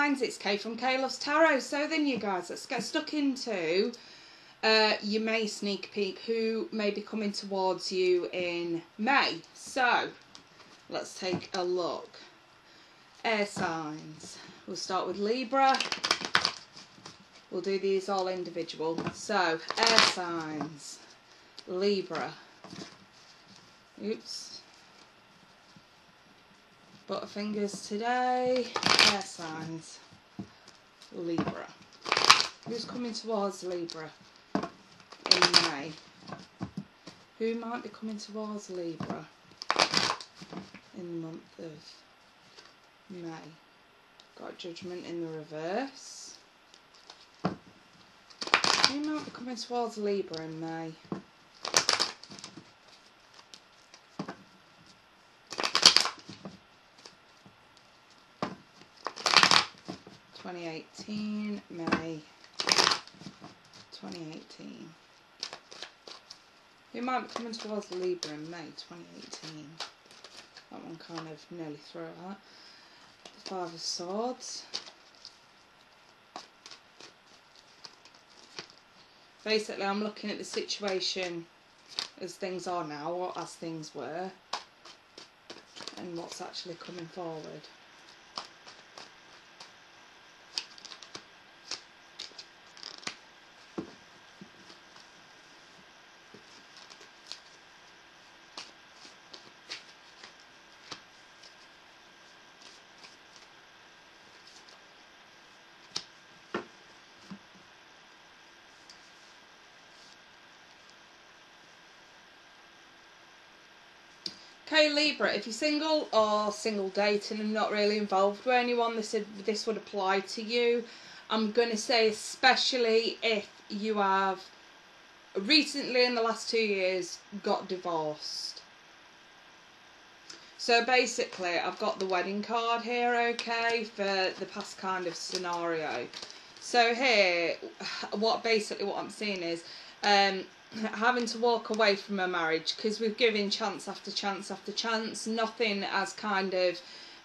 signs, it's Kay from Kay Loves Tarot. So then you guys, let's get stuck into your May sneak peek, who may be coming towards you in May. So let's take a look. Air signs. We'll start with Libra. We'll do these all individual. So air signs, Libra. Oops. Butterfingers today. Air signs, Libra. Who's coming towards Libra in May? Who might be coming towards Libra in the month of May? Got Judgment in the reverse. Who might be coming towards Libra in May? 2018, May 2018. Who might be coming towards Libra in May 2018? That one kind of nearly threw out. The Five of Swords. Basically, I'm looking at the situation as things are now, or as things were, and what's actually coming forward. Okay, Libra, if you're single or single dating and not really involved with anyone, this would apply to you. I'm going to say especially if you have recently in the last 2 years got divorced. So basically, I've got the wedding card here, okay, for the past kind of scenario. So here, what I'm seeing is having to walk away from a marriage because we've given chance after chance after chance. Nothing has kind of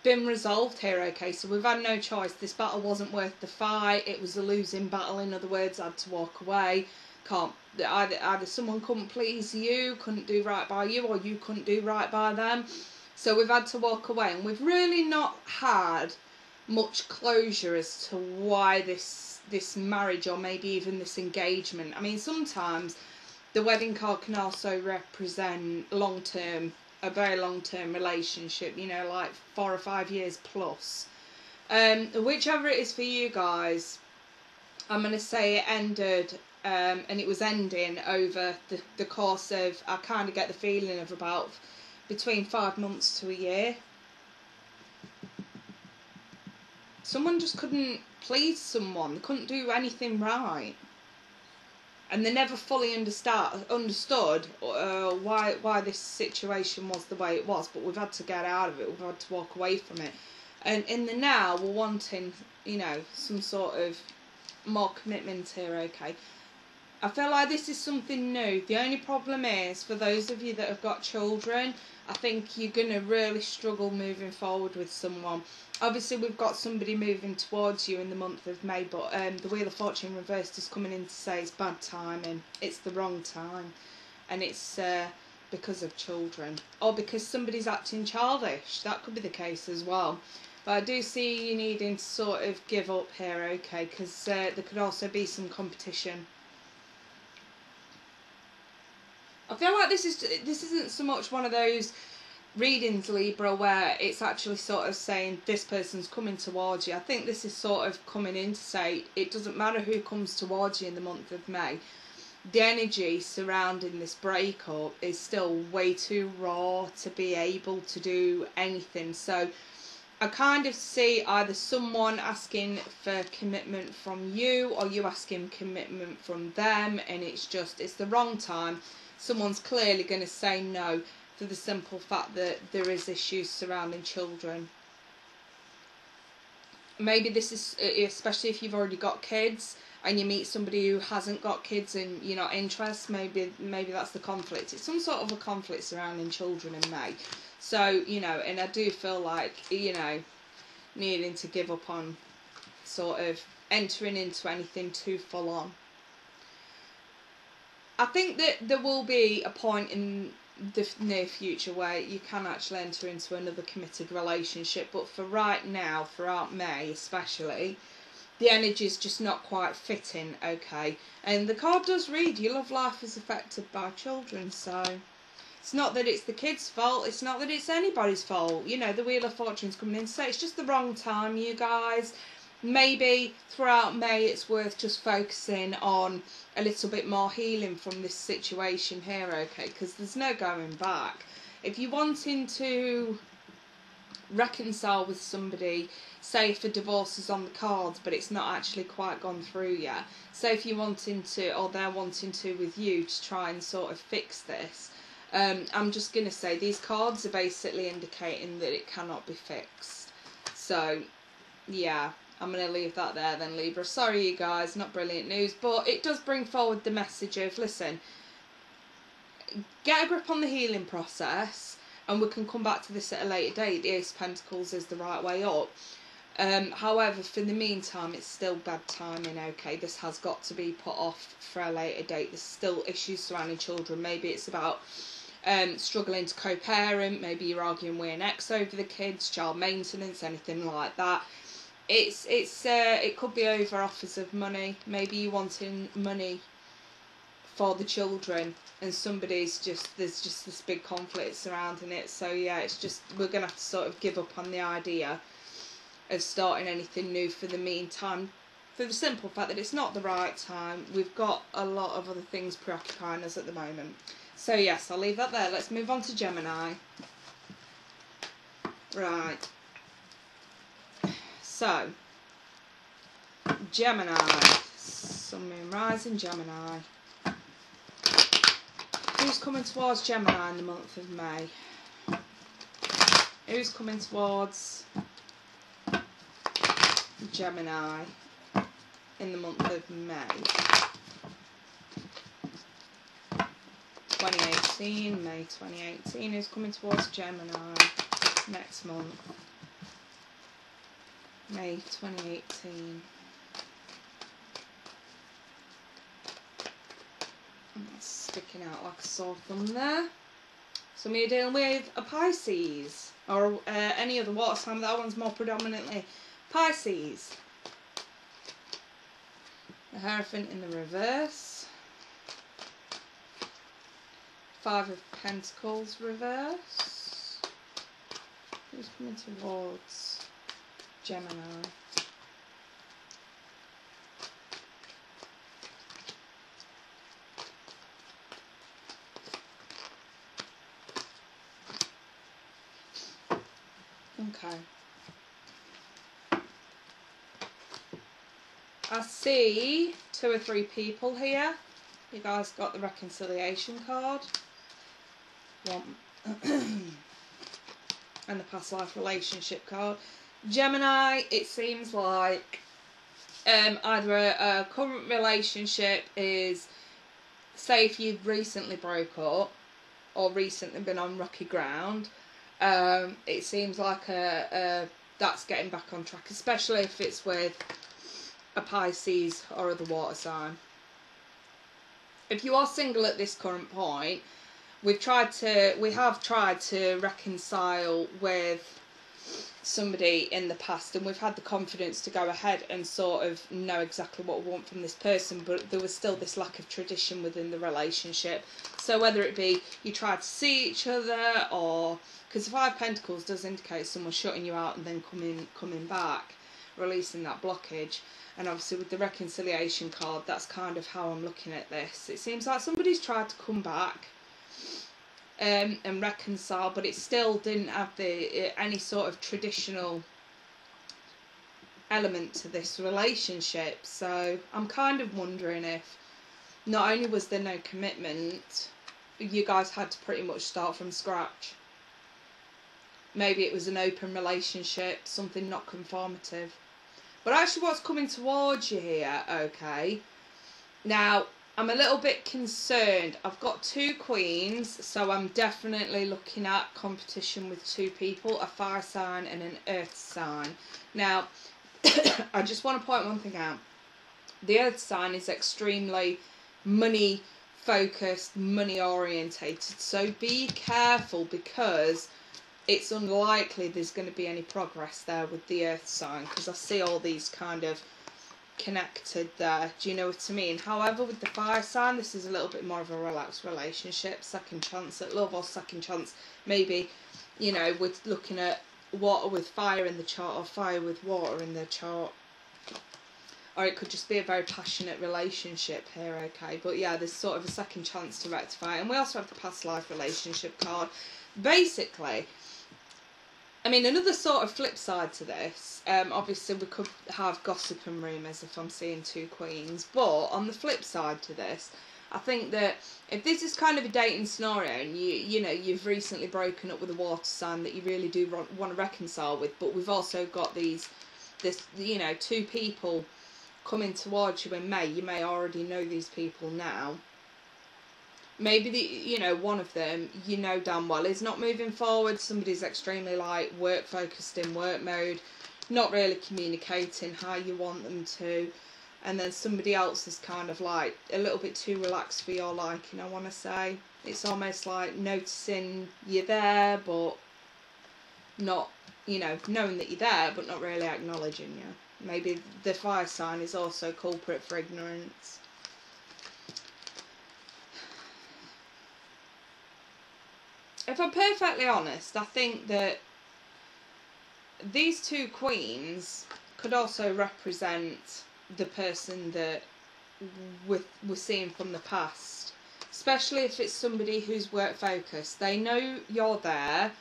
been resolved here, okay, so we've had no choice. This battle wasn't worth the fight. It was a losing battle. In other words, I had to walk away. Either someone couldn't please you, couldn't do right by you, or you couldn't do right by them. So we've had to walk away, and we've really not had much closure as to why this marriage, or maybe even this engagement. I mean, sometimes the wedding card can also represent a very long-term relationship, you know, like 4 or 5 years plus. Whichever it is for you guys, I'm going to say it ended, and it was ending over the course of, I kind of get the feeling of about between 5 months to a year. Someone just couldn't please someone, they couldn't do anything right. And they never fully understood why this situation was the way it was, but we've had to get out of it, we've had to walk away from it. And in the now, we're wanting, you know, some sort of more commitment here, okay. I feel like this is something new. The only problem is, for those of you that have got children, I think you're going to really struggle moving forward with someone. Obviously, we've got somebody moving towards you in the month of May, but the Wheel of Fortune reversed is coming in to say it's bad timing. It's the wrong time. And it's because of children. Or because somebody's acting childish. That could be the case as well. But I do see you needing to sort of give up here, okay, because there could also be some competition. I feel like this isn't so much one of those readings, Libra, where it's actually sort of saying this person's coming towards you. I think this is sort of coming in to say it doesn't matter who comes towards you in the month of May. The energy surrounding this breakup is still way too raw to be able to do anything. So I kind of see either someone asking for commitment from you, or you asking commitment from them, and it's the wrong time. Someone's clearly going to say no for the simple fact that there is issues surrounding children. Maybe this is, especially if you've already got kids and you meet somebody who hasn't got kids and you're not interested, maybe that's the conflict. It's some sort of a conflict surrounding children in May. So, you know, and I do feel like, you know, needing to give up on sort of entering into anything too full on. I think that there will be a point in the near future where you can actually enter into another committed relationship, but for right now, throughout May especially, the energy is just not quite fitting, okay? And the card does read, your love life is affected by children, so it's not that it's the kids' fault, it's not that it's anybody's fault. You know, the Wheel of Fortune's coming in, so it's just the wrong time, you guys. Maybe throughout May it's worth just focusing on a little bit more healing from this situation here, okay? Because there's no going back. If you're wanting to reconcile with somebody, say if a divorce is on the cards but it's not actually quite gone through yet, say if you're wanting to, or they're wanting to with you, to try and sort of fix this, I'm just going to say these cards are basically indicating that it cannot be fixed. So yeah, I'm going to leave that there then, Libra. Sorry you guys, not brilliant news, but it does bring forward the message of, listen, get a grip on the healing process, and we can come back to this at a later date. The Ace of Pentacles is the right way up. However, for the meantime, it's still bad timing, okay? This has got to be put off for a later date. There's still issues surrounding children. Maybe it's about struggling to co-parent. Maybe you're arguing with an ex over the kids, child maintenance, anything like that. It could be over offers of money. Maybe you wanting money for the children, and there's just this big conflict surrounding it. So yeah, it's just, we're gonna have to sort of give up on the idea of starting anything new for the meantime, for the simple fact that it's not the right time. We've got a lot of other things preoccupying us at the moment. So yes, I'll leave that there. Let's move on to Gemini. Right. So, Gemini, Sun, Moon, Rising, Gemini. Who's coming towards Gemini in the month of May? Who's coming towards Gemini in the month of May? 2018, May 2018. Who's coming towards Gemini next month? May 2018. That's sticking out like a sore thumb there. So we're dealing with a Pisces, or any other water sign. That one's more predominantly Pisces. The Hierophant in the reverse. Five of Pentacles reverse. Who's coming towards Gemini? Okay. I see 2 or 3 people here. You guys got the reconciliation card. One. And the past life relationship card. Gemini, it seems like either a current relationship is, say if you've recently broke up or recently been on rocky ground, it seems like that's getting back on track, especially if it's with a Pisces or other water sign. If you are single at this current point, we have tried to reconcile with somebody in the past, and we've had the confidence to go ahead and sort of know exactly what we want from this person, but there was still this lack of tradition within the relationship. So whether it be you try to see each other, or because the Five of Pentacles does indicate someone shutting you out and then coming back, releasing that blockage. And obviously with the reconciliation card, that's kind of how I'm looking at this. It seems like somebody's tried to come back and reconcile, but it still didn't have any sort of traditional element to this relationship. So I'm kind of wondering if not only was there no commitment, you guys had to pretty much start from scratch. Maybe it was an open relationship, something not conformative. But actually what's coming towards you here, okay, now I'm a little bit concerned. I've got 2 queens, so I'm definitely looking at competition with 2 people, a fire sign and an earth sign. Now, I just want to point one thing out. The earth sign is extremely money focused, money orientated. So be careful, because it's unlikely there's going to be any progress there with the earth sign, because I see all these kind of connected there. Do you know what I mean? However, with the fire sign, this is a little bit more of a relaxed relationship, second chance at love, or second chance, maybe, you know, we're looking at water with fire in the chart, or fire with water in the chart. Or it could just be a very passionate relationship here, okay? But yeah, there's sort of a second chance to rectify it. And we also have the past life relationship card. Basically, I mean, another sort of flip side to this, obviously we could have gossip and rumours if I'm seeing two queens. But on the flip side to this, I think that if this is kind of a dating scenario and you know, you've recently broken up with a water sign that you really do want to reconcile with, but we've also got this, you know, two people coming towards you in May. You may already know these people now. Maybe you know, one of them, you know damn well, is not moving forward. Somebody's extremely like work focused, in work mode, not really communicating how you want them to. And then somebody else is kind of like a little bit too relaxed for your liking, I want to say. It's almost like noticing you're there, but not, you know, knowing that you're there, but not really acknowledging you. Maybe the fire sign is also culprit for ignorance. If I'm perfectly honest, I think that these two queens could also represent the person that we're seeing from the past. Especially if it's somebody who's work focused. They know you're there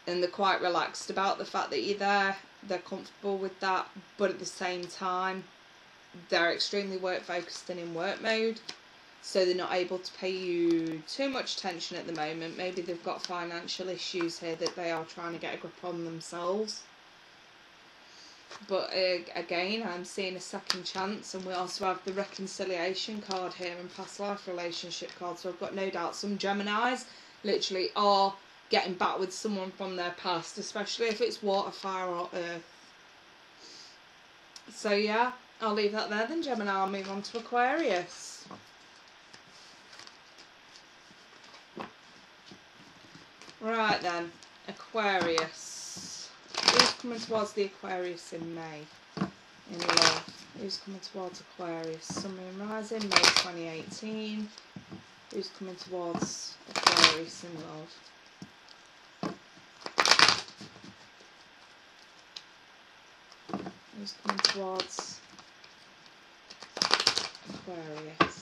and they're quite relaxed about the fact that you're there. They're comfortable with that, but at the same time they're extremely work focused and in work mode, so they're not able to pay you too much attention at the moment. Maybe they've got financial issues here that they are trying to get a grip on themselves. But again, I'm seeing a second chance, and we also have the reconciliation card here and past life relationship card. So I've got no doubt some Geminis literally are getting back with someone from their past, especially if it's water, fire or earth. So yeah, I'll leave that there then, Gemini. I'll move on to Aquarius. Right then, Aquarius. Who's coming towards the Aquarius in May? In love. Who's coming towards Aquarius? Sun, Moon, Rising, May 2018. Who's coming towards Aquarius in love? Who's coming towards Aquarius?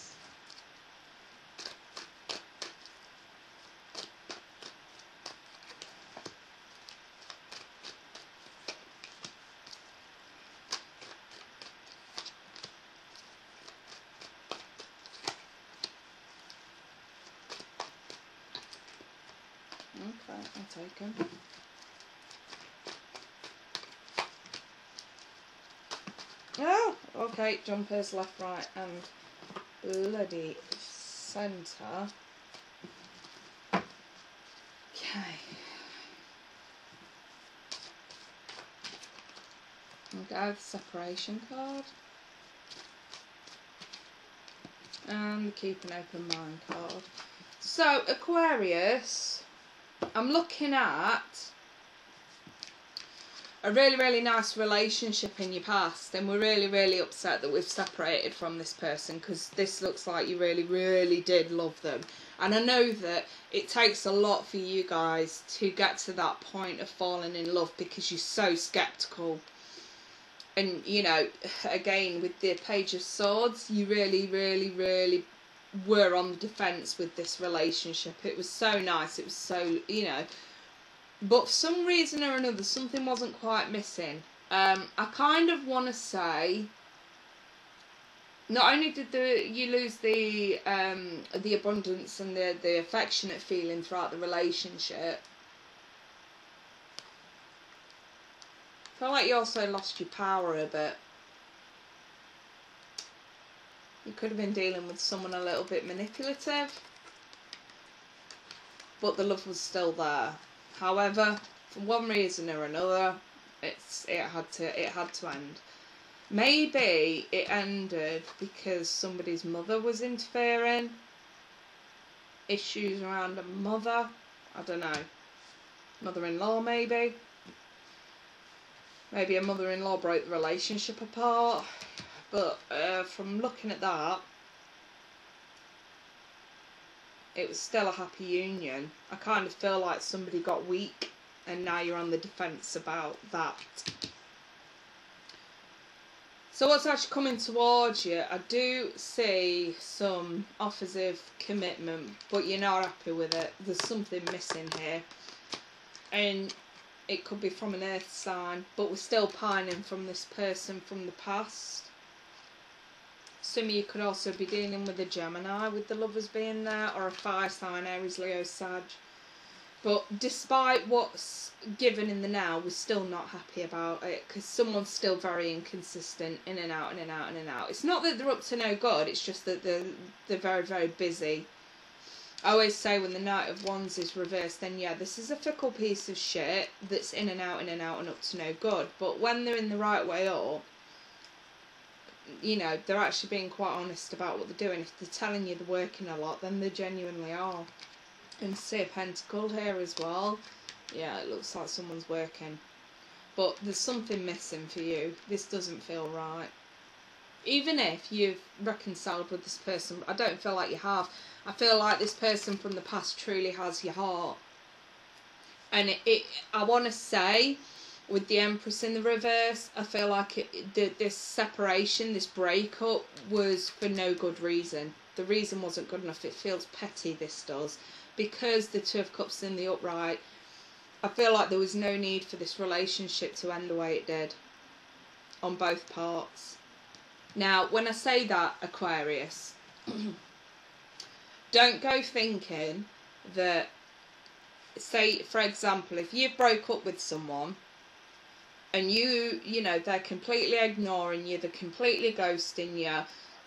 Okay, I'll take him. Oh, okay, jumpers left, right and bloody centre. Okay. I'll go with the separation card. And the keep an open mind card. So, Aquarius, I'm looking at a really, really nice relationship in your past, and we're really, really upset that we've separated from this person, because this looks like you really, really did love them. And I know that it takes a lot for you guys to get to that point of falling in love, because you're so sceptical. And, you know, again, with the Page of Swords, you really, really, really were on the defence with this relationship. It was so nice, it was so, you know, but for some reason or another, something wasn't quite missing. I kind of want to say, not only did you lose the abundance and the affectionate feeling throughout the relationship, I feel like you also lost your power a bit. You could have been dealing with someone a little bit manipulative, but the love was still there. However, for one reason or another, It had to end. Maybe it ended because somebody's mother was interfering. Issues around a mother. I don't know. Mother-in-law, maybe. Maybe a mother-in-law broke the relationship apart. But from looking at that, it was still a happy union. I kind of feel like somebody got weak and now you're on the defence about that. So what's actually coming towards you? I do see some offers of commitment, but you're not happy with it. There's something missing here. And it could be from an earth sign, but we're still pining from this person from the past. Some of you could also be dealing with a Gemini with the lovers being there, or a fire sign, Aries, Leo, Sag. But despite what's given in the now, we're still not happy about it, because someone's still very inconsistent, in and out, in and out, in and out. It's not that they're up to no good, it's just that they're very, very busy. I always say when the Knight of Wands is reversed, then yeah, this is a fickle piece of shit that's in and out, and up to no good. But when they're in the right way up, you know, they're actually being quite honest about what they're doing. If they're telling you they're working a lot, then they genuinely are. And see a pentacle here as well. Yeah, it looks like someone's working. But there's something missing for you. This doesn't feel right. Even if you've reconciled with this person, I don't feel like you have. I feel like this person from the past truly has your heart. And I want to say, with the Empress in the reverse, I feel like this separation, this breakup, was for no good reason. The reason wasn't good enough. It feels petty, this does. Because the Two of Cups in the upright, I feel like there was no need for this relationship to end the way it did. On both parts. Now, when I say that, Aquarius, don't go thinking that, say, for example, if you broke up with someone, and you know, they're completely ignoring you, they're completely ghosting you,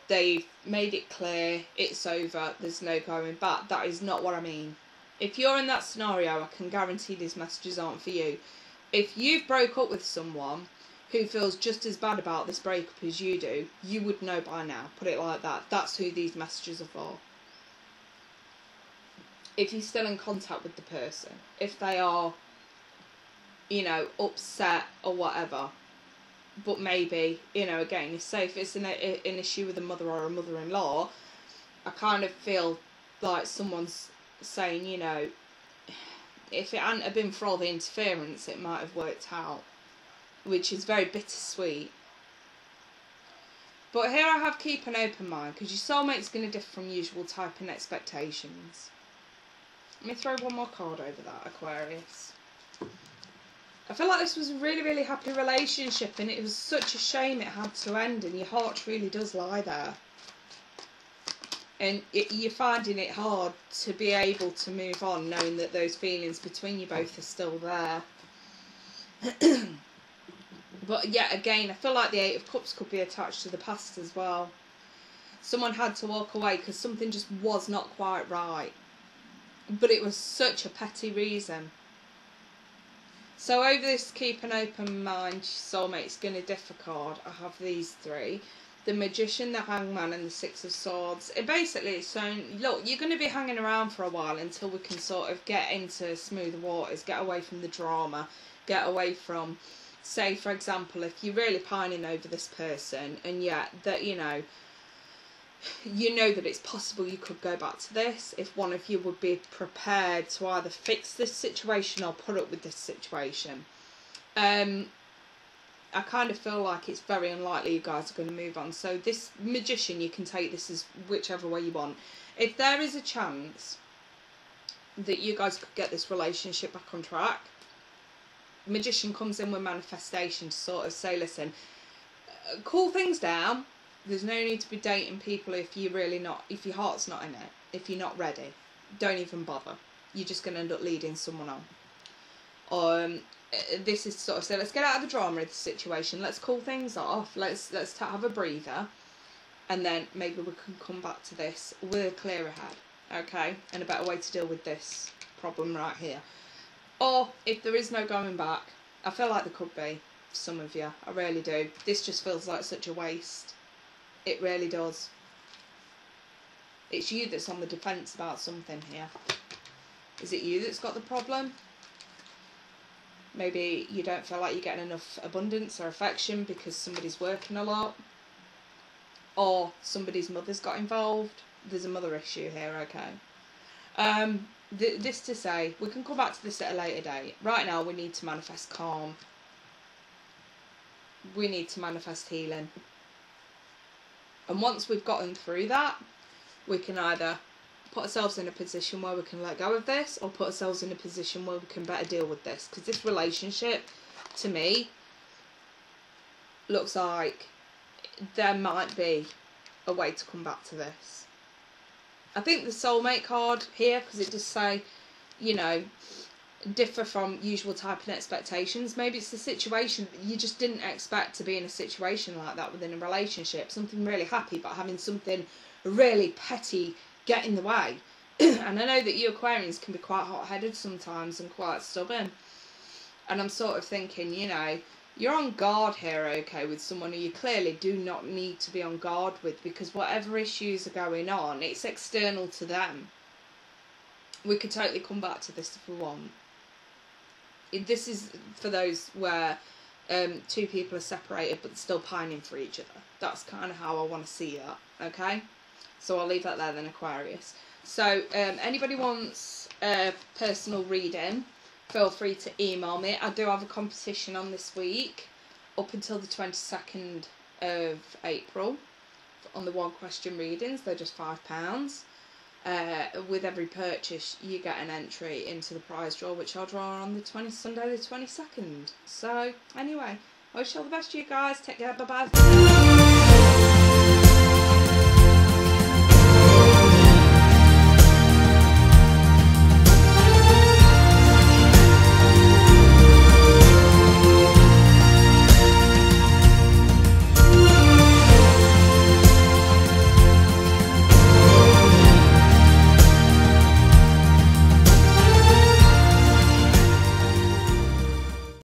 they've made it clear, it's over, there's no going back. That is not what I mean. If you're in that scenario, I can guarantee these messages aren't for you. If you've broke up with someone who feels just as bad about this breakup as you do, you would know by now. Put it like that. That's who these messages are for. If you're still in contact with the person, if they are, you know, upset or whatever, but maybe, you know, again, it's safe. It's an issue with a mother or a mother-in-law. I kind of feel like someone's saying, you know, if it hadn't have been for all the interference, it might have worked out, which is very bittersweet. But here I have keep an open mind, because your soulmate's going to differ from usual type and expectations. Let me throw one more card over that, Aquarius. I feel like this was a really, really happy relationship, and it was such a shame it had to end, and your heart really does lie there. And you're finding it hard to be able to move on, knowing that those feelings between you both are still there. But yet again, I feel like the Eight of Cups could be attached to the past as well. Someone had to walk away because something just was not quite right. But it was such a petty reason. So over this keep an open mind, soulmate's going to differ card, I have these three. The Magician, the Hangman, and the Six of Swords. It basically is saying, look, you're going to be hanging around for a while until we can sort of get into smoother waters, get away from the drama, get away from, say, for example, if you're really pining over this person, and yet that, you know that it's possible you could go back to this, if one of you would be prepared to either fix this situation or put up with this situation. I kind of feel like it's very unlikely you guys are going to move on. So this Magician, you can take this as whichever way you want. If there is a chance that you guys could get this relationship back on track, Magician comes in with manifestation to sort of say, listen, cool things down. There's no need to be dating people if you're really not, if your heart's not in it, if you're not ready. Don't even bother. You're just going to end up leading someone on. This is sort of say, let's get out of the drama of the situation. Let's cool things off. Let's have a breather, and then maybe we can come back to this with a clearer head, okay, and a better way to deal with this problem right here. Or if there is no going back, I feel like there could be. for some of you. I really do. This just feels like such a waste. It really does. It's you that's on the defence about something here. Is it you that's got the problem? Maybe you don't feel like you're getting enough abundance or affection because somebody's working a lot. Or somebody's mother's got involved. There's a mother issue here, okay. This to say, we can come back to this at a later date. Right now we need to manifest calm. We need to manifest healing. And once we've gotten through that, we can either put ourselves in a position where we can let go of this, or put ourselves in a position where we can better deal with this. Because this relationship, to me, looks like there might be a way to come back to this. I think the soulmate card here, because it does say, you know, differ from usual type and expectations. Maybe it's the situation that you just didn't expect to be in a situation like that within a relationship. Something really happy, but having something really petty get in the way. And I know that you Aquarians can be quite hot-headed sometimes and quite stubborn. And I'm sort of thinking, you know, you're on guard here, okay, with someone who you clearly do not need to be on guard with, because whatever issues are going on, it's external to them. We could totally come back to this if we want. This is for those where two people are separated but still pining for each other. That's kind of how I want to see that, okay? So I'll leave that there then, Aquarius. So anybody wants a personal reading, feel free to email me. I do have a competition on this week up until the 22nd of April on the 1 question readings. They're just £5. With every purchase you get an entry into the prize draw, which I'll draw on the Sunday the 22nd. So anyway, I wish you all the best, you guys. Take care. Bye bye.